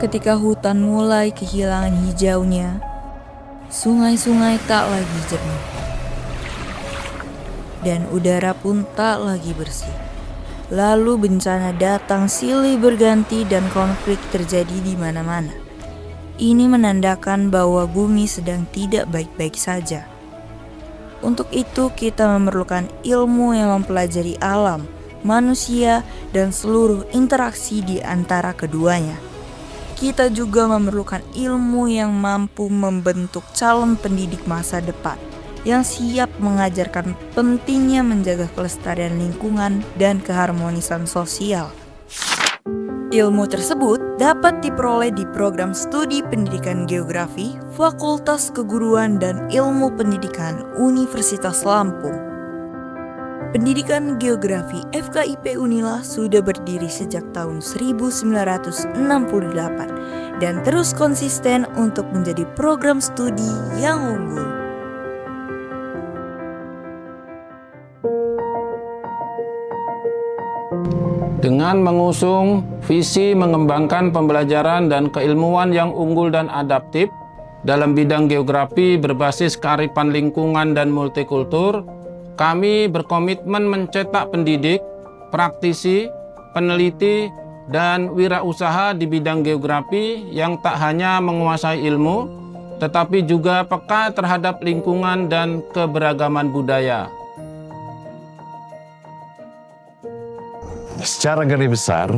Ketika hutan mulai kehilangan hijaunya, sungai-sungai tak lagi jernih, dan udara pun tak lagi bersih. Lalu bencana datang silih berganti dan konflik terjadi di mana-mana. Ini menandakan bahwa bumi sedang tidak baik-baik saja. Untuk itu kita memerlukan ilmu yang mempelajari alam, manusia, dan seluruh interaksi di antara keduanya. Kita juga memerlukan ilmu yang mampu membentuk calon pendidik masa depan yang siap mengajarkan pentingnya menjaga kelestarian lingkungan dan keharmonisan sosial. Ilmu tersebut dapat diperoleh di program studi pendidikan geografi, Fakultas Keguruan dan Ilmu Pendidikan Universitas Lampung. Pendidikan Geografi FKIP Unila sudah berdiri sejak tahun 1968 dan terus konsisten untuk menjadi program studi yang unggul. Dengan mengusung visi mengembangkan pembelajaran dan keilmuan yang unggul dan adaptif dalam bidang geografi berbasis kearifan lingkungan dan multikultur, kami berkomitmen mencetak pendidik, praktisi, peneliti, dan wirausaha di bidang geografi yang tak hanya menguasai ilmu, tetapi juga peka terhadap lingkungan dan keberagaman budaya. Secara garis besar,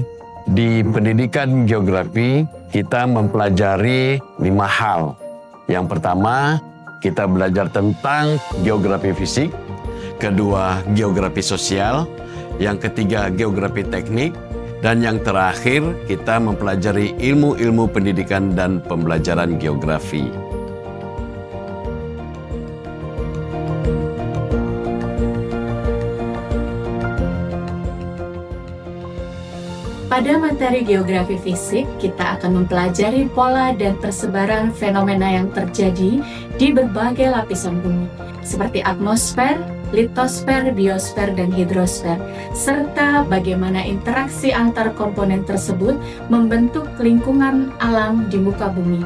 di pendidikan geografi kita mempelajari 5 hal. Yang pertama, kita belajar tentang geografi fisik. Kedua, geografi sosial. Yang ketiga, geografi teknik. Dan yang terakhir, kita mempelajari ilmu-ilmu pendidikan dan pembelajaran geografi. Pada materi geografi fisik, kita akan mempelajari pola dan persebaran fenomena yang terjadi di berbagai lapisan bumi, seperti atmosfer, litosfer, biosfer, dan hidrosfer, serta bagaimana interaksi antar komponen tersebut membentuk lingkungan alam di muka bumi.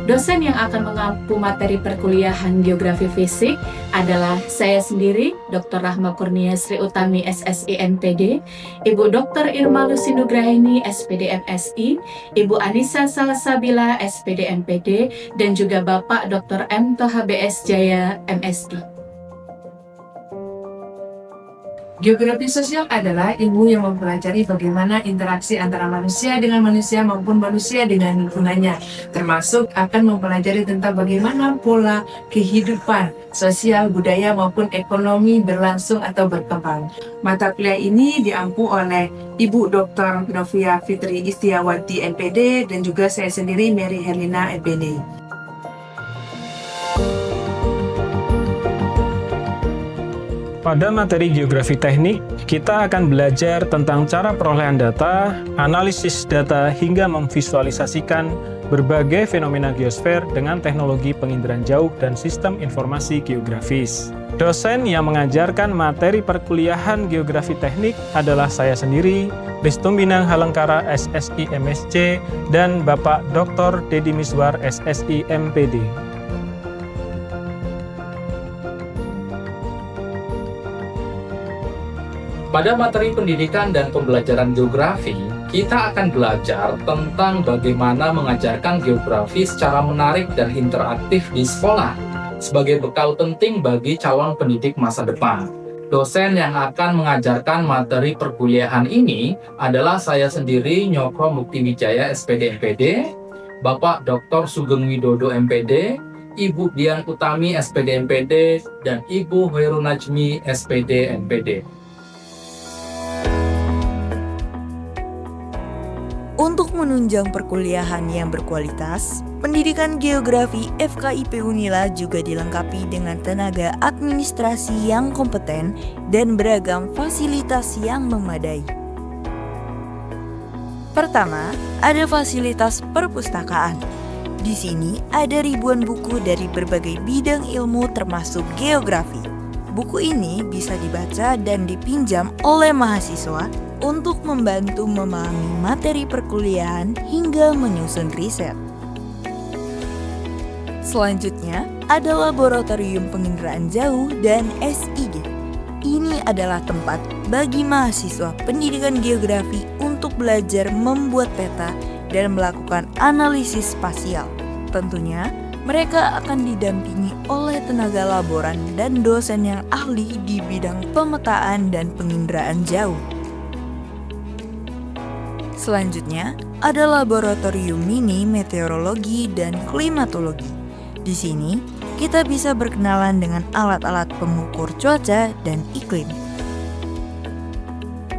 Dosen yang akan mengampu materi perkuliahan geografi fisik adalah saya sendiri, Dr. Rahma Kurnia Sri Utami, SSI MPD, Ibu Dr. Irma Lusinugrahini, SPD MSI, Ibu Anissa Salsabila, SPD MPD, dan juga Bapak Dr. M. Toha BS Jaya, MSI. Geografi sosial adalah ilmu yang mempelajari bagaimana interaksi antara manusia dengan manusia maupun manusia dengan lingkungannya, termasuk akan mempelajari tentang bagaimana pola kehidupan sosial, budaya maupun ekonomi berlangsung atau berkembang. Mata kuliah ini diampu oleh Ibu Dr. Novia Fitri Istiawati MPD dan juga saya sendiri Mary Herlina MPD. Pada materi geografi teknik, kita akan belajar tentang cara perolehan data, analisis data, hingga memvisualisasikan berbagai fenomena geosfer dengan teknologi penginderaan jauh dan sistem informasi geografis. Dosen yang mengajarkan materi perkuliahan geografi teknik adalah saya sendiri, Ristumbinang Halengkara, SSI MSC, dan Bapak Dr. Dedi Miswar, SSI MPD. Pada materi pendidikan dan pembelajaran geografi, kita akan belajar tentang bagaimana mengajarkan geografi secara menarik dan interaktif di sekolah sebagai bekal penting bagi calon pendidik masa depan. Dosen yang akan mengajarkan materi perkuliahan ini adalah saya sendiri, Nyokro Mukti Wijaya, SPD MPD, Bapak Dr. Sugeng Widodo MPD, Ibu Dian Utami, SPD MPD, dan Ibu Hoiru Najmi, SPD MPD. Untuk menunjang perkuliahan yang berkualitas, pendidikan geografi FKIP Unila juga dilengkapi dengan tenaga administrasi yang kompeten dan beragam fasilitas yang memadai. Pertama, ada fasilitas perpustakaan. Di sini ada ribuan buku dari berbagai bidang ilmu termasuk geografi. Buku ini bisa dibaca dan dipinjam oleh mahasiswa untuk membantu memahami materi perkuliahan hingga menyusun riset. Selanjutnya ada Laboratorium Penginderaan Jauh dan SIG. Ini adalah tempat bagi mahasiswa pendidikan geografi untuk belajar membuat peta dan melakukan analisis spasial. Tentunya, mereka akan didampingi oleh tenaga laboran dan dosen yang ahli di bidang pemetaan dan penginderaan jauh. Selanjutnya, ada Laboratorium Mini Meteorologi dan Klimatologi. Di sini, kita bisa berkenalan dengan alat-alat pengukur cuaca dan iklim.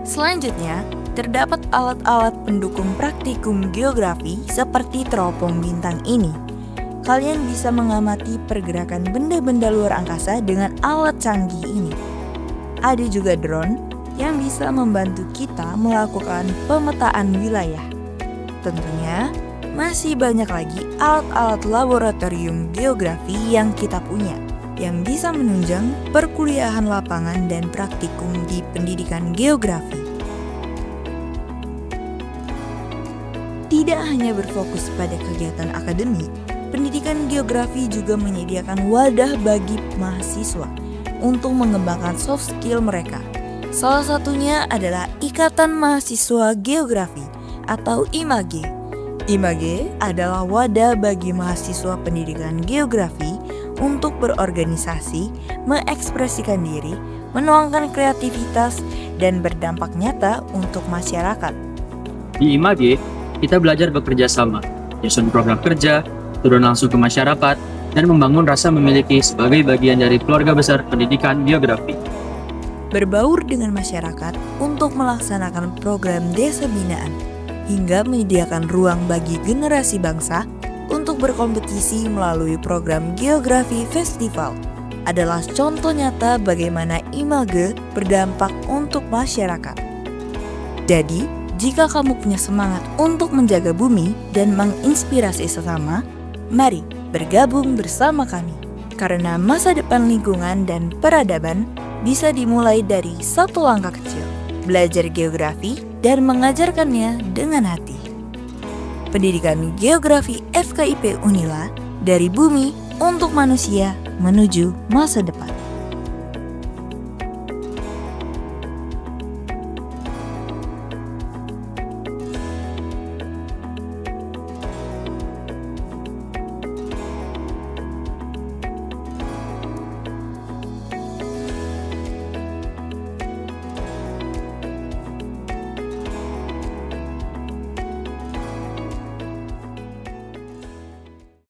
Selanjutnya, terdapat alat-alat pendukung praktikum geografi seperti teropong bintang ini. Kalian bisa mengamati pergerakan benda-benda luar angkasa dengan alat canggih ini. Ada juga drone yang bisa membantu kita melakukan pemetaan wilayah. Tentunya, masih banyak lagi alat-alat laboratorium geografi yang kita punya, yang bisa menunjang perkuliahan lapangan dan praktikum di pendidikan geografi. Tidak hanya berfokus pada kegiatan akademik, pendidikan geografi juga menyediakan wadah bagi mahasiswa untuk mengembangkan soft skill mereka. Salah satunya adalah Ikatan Mahasiswa Geografi atau IMAGE. IMAGE adalah wadah bagi mahasiswa pendidikan geografi untuk berorganisasi, mengekspresikan diri, menuangkan kreativitas, dan berdampak nyata untuk masyarakat. Di IMAGE, kita belajar bekerja sama, menyusun program kerja, turun langsung ke masyarakat, dan membangun rasa memiliki sebagai bagian dari keluarga besar pendidikan geografi. Berbaur dengan masyarakat untuk melaksanakan program desa binaan, hingga menyediakan ruang bagi generasi bangsa untuk berkompetisi melalui program Geografi Festival adalah contoh nyata bagaimana IMAGE berdampak untuk masyarakat. Jadi, jika kamu punya semangat untuk menjaga bumi dan menginspirasi sesama, mari bergabung bersama kami. Karena masa depan lingkungan dan peradaban bisa dimulai dari satu langkah kecil, belajar geografi dan mengajarkannya dengan hati. Pendidikan Geografi FKIP Unila, dari bumi untuk manusia menuju masa depan.